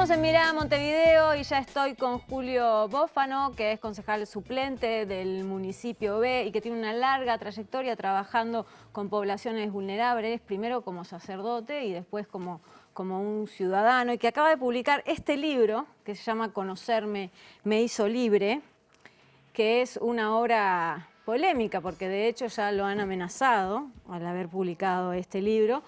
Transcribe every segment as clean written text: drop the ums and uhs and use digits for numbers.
Seguimos en Mirada Montevideo y ya estoy con Julio Bófano, que es concejal suplente del municipio B y que tiene una larga trayectoria trabajando con poblaciones vulnerables, primero como sacerdote y después como un ciudadano, y que acaba de publicar este libro que se llama Conocerme me hizo libre, que es una obra polémica porque de hecho ya lo han amenazado al haber publicado este libro,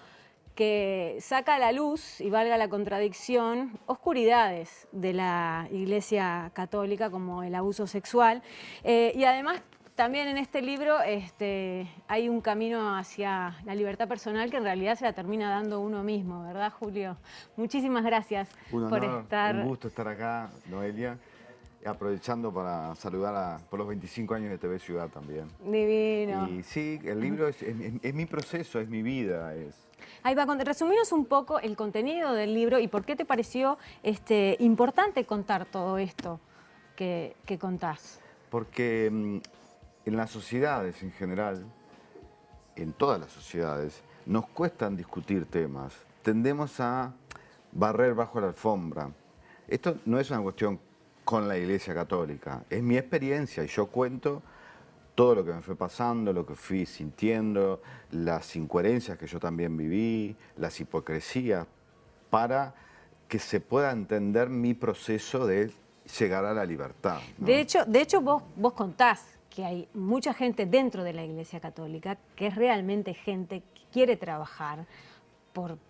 que saca a la luz, y valga la contradicción, oscuridades de la Iglesia Católica como el abuso sexual. Y además también en este libro hay un camino hacia la libertad personal que en realidad se la termina dando uno mismo, ¿verdad, Julio? Muchísimas gracias por estar. Un gusto estar acá, Noelia. Aprovechando para saludar por los 25 años de TV Ciudad también. Divino. Y sí, el libro es mi proceso, es mi vida. Ahí va, resumirnos un poco el contenido del libro y por qué te pareció importante contar todo esto que contás. Porque en las sociedades en general, en todas las sociedades, nos cuestan discutir temas. Tendemos a barrer bajo la alfombra. Esto no es una cuestión con la Iglesia Católica, es mi experiencia y yo cuento todo lo que me fue pasando, lo que fui sintiendo, las incoherencias que yo también viví, las hipocresías, para que se pueda entender mi proceso de llegar a la libertad, ¿no? De hecho vos contás que hay mucha gente dentro de la Iglesia Católica que es realmente gente que quiere trabajar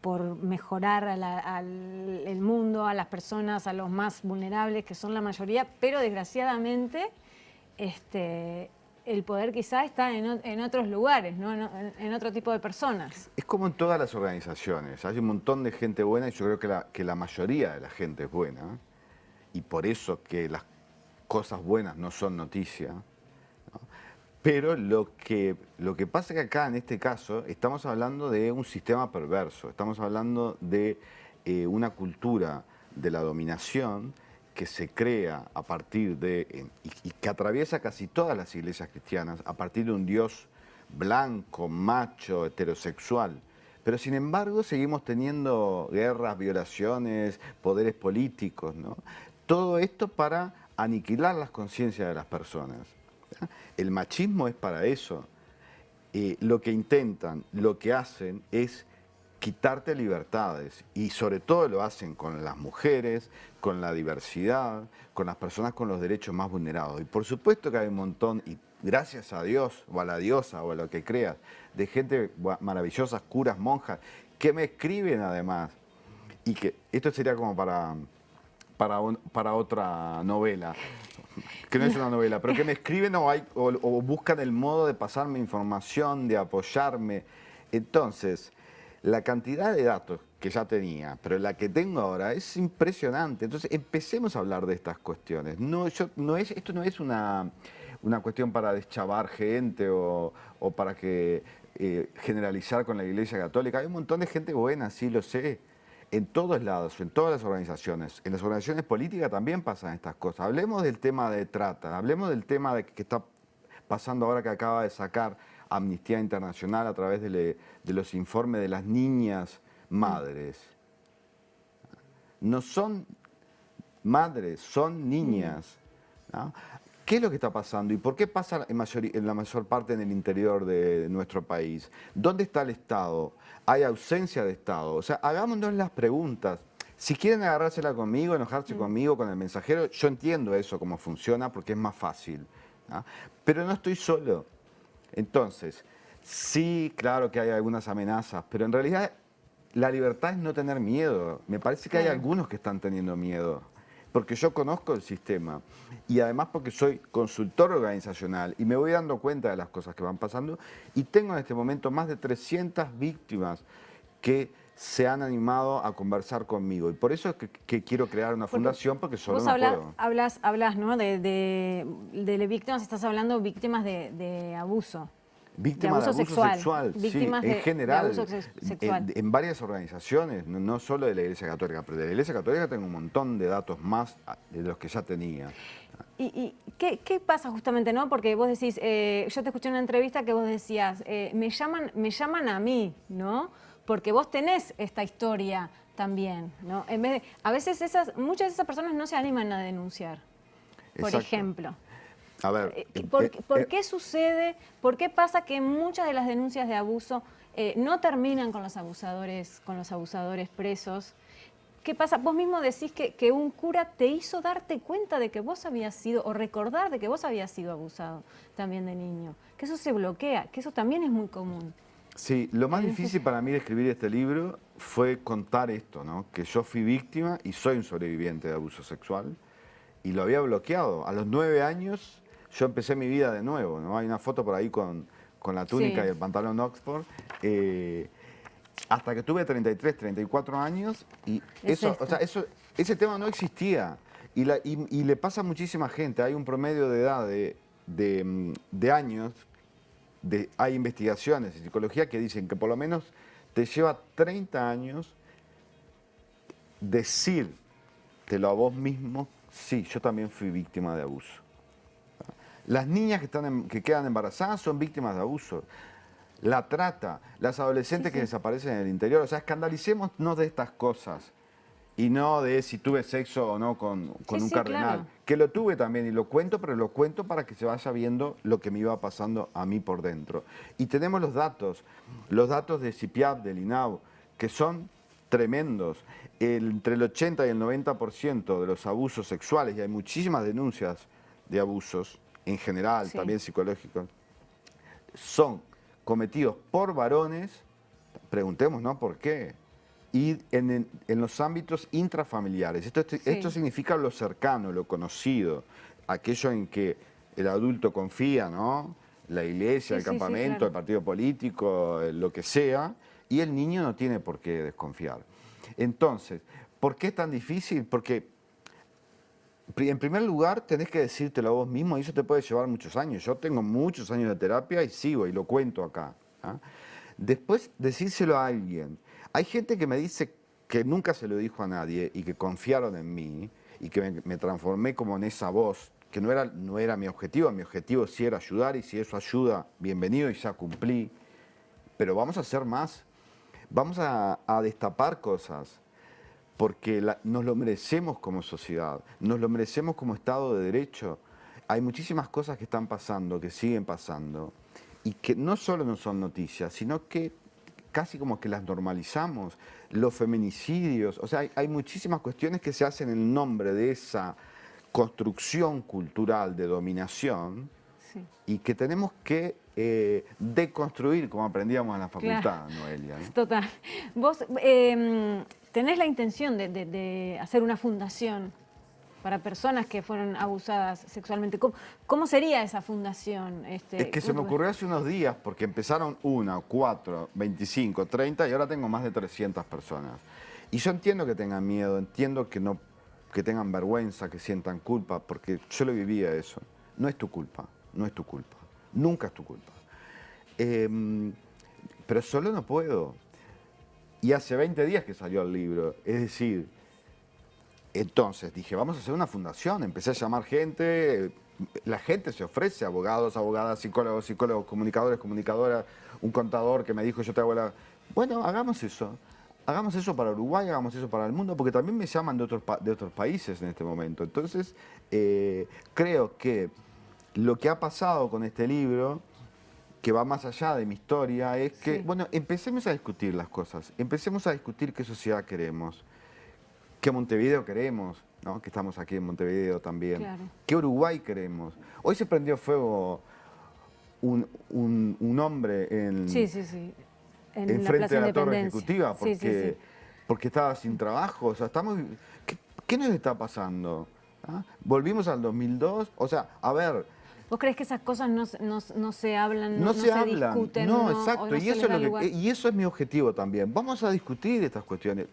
por mejorar el mundo, a las personas, a los más vulnerables, que son la mayoría, pero desgraciadamente el poder quizá está en otros lugares, ¿no? En otro tipo de personas. Es como en todas las organizaciones, hay un montón de gente buena y yo creo que la mayoría de la gente es buena, y por eso que las cosas buenas no son noticia, ¿no? Pero lo que pasa es que acá, en este caso, estamos hablando de un sistema perverso, estamos hablando de una cultura de la dominación que se crea a partir de, y que atraviesa casi todas las iglesias cristianas, a partir de un Dios blanco, macho, heterosexual. Pero sin embargo seguimos teniendo guerras, violaciones, poderes políticos, ¿no? Todo esto para aniquilar las conciencias de las personas. El machismo es para eso. Lo que intentan, lo que hacen es quitarte libertades, y sobre todo lo hacen con las mujeres, con la diversidad, con las personas con los derechos más vulnerados. Y por supuesto que hay un montón, y gracias a Dios o a la diosa o a lo que creas, de gente maravillosa, curas, monjas, que me escriben además, y que esto sería como para otra novela, que no es una novela, pero que me escriben o buscan el modo de pasarme información, de apoyarme. Entonces, la cantidad de datos que ya tenía, pero la que tengo ahora es impresionante. Entonces, empecemos a hablar de estas cuestiones. Esto no es una cuestión para deschavar gente o para generalizar con la Iglesia Católica. Hay un montón de gente buena, sí lo sé. En todos lados, en todas las organizaciones. En las organizaciones políticas también pasan estas cosas. Hablemos del tema de trata, hablemos del tema que está pasando ahora, que acaba de sacar Amnistía Internacional a través de los informes de las niñas madres. No son madres, son niñas, ¿no? ¿Qué es lo que está pasando y por qué pasa en la mayor parte en el interior de nuestro país? ¿Dónde está el Estado? ¿Hay ausencia de Estado? O sea, hagámonos las preguntas. Si quieren agarrársela conmigo, enojarse conmigo, con el mensajero, yo entiendo eso, cómo funciona, porque es más fácil, ¿no? Pero no estoy solo. Entonces, sí, claro que hay algunas amenazas, pero en realidad la libertad es no tener miedo. Me parece que hay algunos que están teniendo miedo, porque yo conozco el sistema y además porque soy consultor organizacional y me voy dando cuenta de las cosas que van pasando, y tengo en este momento más de 300 víctimas que se han animado a conversar conmigo, y por eso es que quiero crear una fundación, porque solo no puedo. Hablas, ¿no? de víctimas, estás hablando víctimas de abuso. Víctimas de abuso sexual, víctimas sí, en general, de abuso sexual. En varias organizaciones, no solo de la Iglesia Católica, pero de la Iglesia Católica tengo un montón de datos más de los que ya tenía. ¿Y qué pasa justamente, no? Porque vos decís, yo te escuché en una entrevista que vos decías, me llaman a mí, ¿no? Porque vos tenés esta historia también, ¿no? En vez de, a veces muchas de esas personas no se animan a denunciar, por Exacto. ejemplo. A ver, ¿Por qué sucede? ¿Por qué pasa que muchas de las denuncias de abuso no terminan con los abusadores presos? ¿Qué pasa? Vos mismo decís que un cura te hizo darte cuenta de que vos habías sido, o recordar de que vos habías sido abusado también de niño. Que eso se bloquea, que eso también es muy común. sí, lo más difícil para mí de escribir este libro fue contar esto, ¿no? Que yo fui víctima y soy un sobreviviente de abuso sexual y lo había bloqueado. A los 9 años yo empecé mi vida de nuevo, ¿no? Hay una foto por ahí con la túnica Sí. y el pantalón Oxford. Hasta que tuve 33, 34 años y ese tema no existía. Y le pasa a muchísima gente. Hay un promedio de edad de años. Hay investigaciones en psicología que dicen que por lo menos te lleva 30 años decírtelo a vos mismo, sí, yo también fui víctima de abuso. Las niñas que quedan embarazadas son víctimas de abuso. La trata, las adolescentes que desaparecen en el interior. O sea, escandalicémonos de estas cosas y no de si tuve sexo o no con un cardenal. Claro. Que lo tuve también y lo cuento, pero lo cuento para que se vaya viendo lo que me iba pasando a mí por dentro. Y tenemos los datos de CIPIAP, del INAU, que son tremendos. Entre el 80 y el 90% de los abusos sexuales, y hay muchísimas denuncias de abusos en general, también psicológicos, son cometidos por varones, preguntemos, ¿no? ¿Por qué? Y en los ámbitos intrafamiliares. Esto significa lo cercano, lo conocido, aquello en que el adulto confía, ¿no? La iglesia, el campamento, claro. el partido político, lo que sea, y el niño no tiene por qué desconfiar. Entonces, ¿por qué es tan difícil? Porque en primer lugar, tenés que decírtelo a vos mismo y eso te puede llevar muchos años. Yo tengo muchos años de terapia y sigo y lo cuento acá. ¿Ah? Después, decírselo a alguien. Hay gente que me dice que nunca se lo dijo a nadie y que confiaron en mí y que me transformé como en esa voz, que no era mi objetivo. Mi objetivo sí era ayudar y si eso ayuda, bienvenido y ya cumplí. Pero vamos a hacer más. Vamos a destapar cosas. Porque nos lo merecemos como sociedad, nos lo merecemos como Estado de Derecho. Hay muchísimas cosas que están pasando, que siguen pasando, y que no solo no son noticias, sino que casi como que las normalizamos. Los feminicidios, o sea, hay muchísimas cuestiones que se hacen en nombre de esa construcción cultural de dominación y que tenemos que deconstruir, como aprendíamos en la facultad, Noelia, ¿no? Total. Vos tenés la intención de hacer una fundación para personas que fueron abusadas sexualmente. ¿Cómo sería esa fundación? Es que se me ocurrió hace unos días, porque empezaron 1, 4, 25, 30 y ahora tengo más de 300 personas. Y yo entiendo que tengan miedo, entiendo que tengan vergüenza, que sientan culpa, porque yo lo vivía eso. No es tu culpa, no es tu culpa. Nunca es tu culpa. Pero solo no puedo. Y hace 20 días que salió el libro. Es decir, entonces dije, vamos a hacer una fundación. Empecé a llamar gente. La gente se ofrece, abogados, abogadas, psicólogos, comunicadores, comunicadoras, un contador que me dijo, yo te hago la... Bueno, hagamos eso. Hagamos eso para Uruguay, hagamos eso para el mundo, porque también me llaman de otros países en este momento. Entonces, creo que lo que ha pasado con este libro, que va más allá de mi historia, es que, bueno, empecemos a discutir las cosas, empecemos a discutir qué sociedad queremos, qué Montevideo queremos, ¿no? Que estamos aquí en Montevideo también, qué Uruguay queremos. Hoy se prendió fuego un hombre en frente de la Torre Ejecutiva porque estaba sin trabajo. O sea, ¿qué nos está pasando? ¿Ah? Volvimos al 2002, o sea, a ver... ¿Vos crees que esas cosas no se hablan, no se discuten? No, exacto, y eso es mi objetivo también. Vamos a discutir estas cuestiones,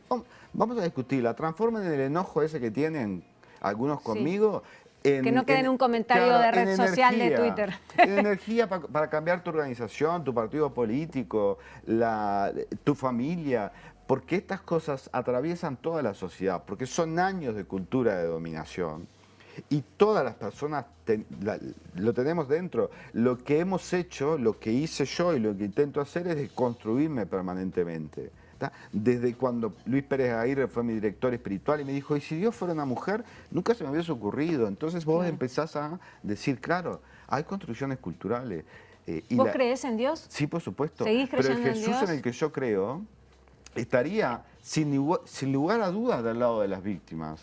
vamos a discutirla, transformen el enojo ese que tienen algunos conmigo que no quede en un comentario de red social de Twitter. En energía para cambiar tu organización, tu partido político, tu familia, porque estas cosas atraviesan toda la sociedad, porque son años de cultura de dominación. Y todas las personas lo tenemos dentro. Lo que hemos hecho, lo que hice yo y lo que intento hacer es construirme permanentemente. ¿tá? Desde cuando Luis Pérez Aguirre fue mi director espiritual y me dijo, ¿y si Dios fuera una mujer? Nunca se me hubiese ocurrido. Entonces vos empezás a decir, claro, hay construcciones culturales. ¿Vos creés en Dios? Sí, por supuesto. ¿Seguís Pero el creyendo en Jesús Dios? en el que yo creo estaría sin lugar a dudas del lado de las víctimas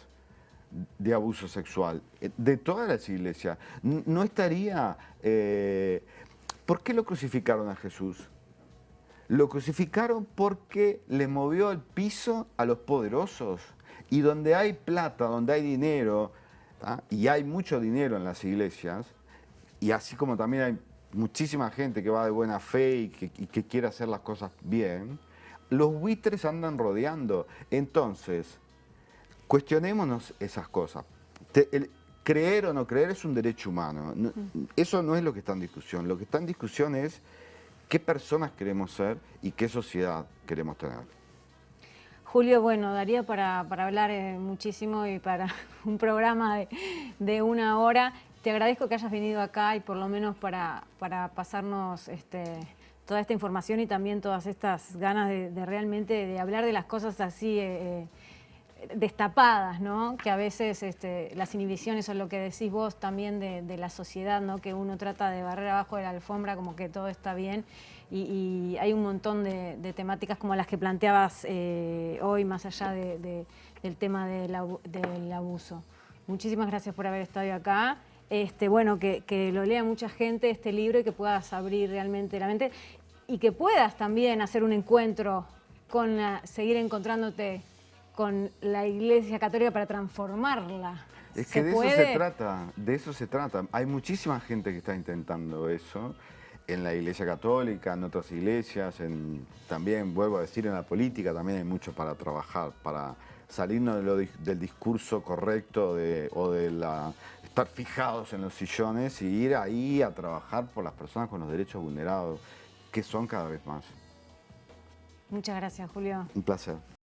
de abuso sexual, de todas las iglesias. No estaría... ¿Por qué lo crucificaron a Jesús? Lo crucificaron porque le movió el piso a los poderosos. Y donde hay plata, donde hay dinero, ¿tá? Y hay mucho dinero en las iglesias, y así como también hay muchísima gente que va de buena fe y que quiere hacer las cosas bien, los buitres andan rodeando. Entonces, cuestionémonos esas cosas. Creer o no creer es un derecho humano. Eso no es lo que está en discusión. Lo que está en discusión es qué personas queremos ser y qué sociedad queremos tener. Julio, bueno, daría para hablar muchísimo y para un programa de 1 hora. Te agradezco que hayas venido acá y por lo menos para pasarnos toda esta información y también todas estas ganas de realmente de hablar de las cosas así destapadas, ¿no? Que a veces las inhibiciones o lo que decís vos también de la sociedad, ¿no? Que uno trata de barrer abajo de la alfombra como que todo está bien y hay un montón de temáticas como las que planteabas hoy, más allá del tema del abuso. Muchísimas gracias por haber estado acá. Bueno, que lo lea mucha gente este libro y que puedas abrir realmente la mente y que puedas también hacer un encuentro con seguir encontrándote con la Iglesia Católica para transformarla. Es que de eso se trata. Hay muchísima gente que está intentando eso en la Iglesia Católica, en otras iglesias, también, vuelvo a decir, en la política también hay mucho para trabajar, para salirnos del discurso correcto o de estar fijados en los sillones y ir ahí a trabajar por las personas con los derechos vulnerados, que son cada vez más. Muchas gracias, Julio. Un placer.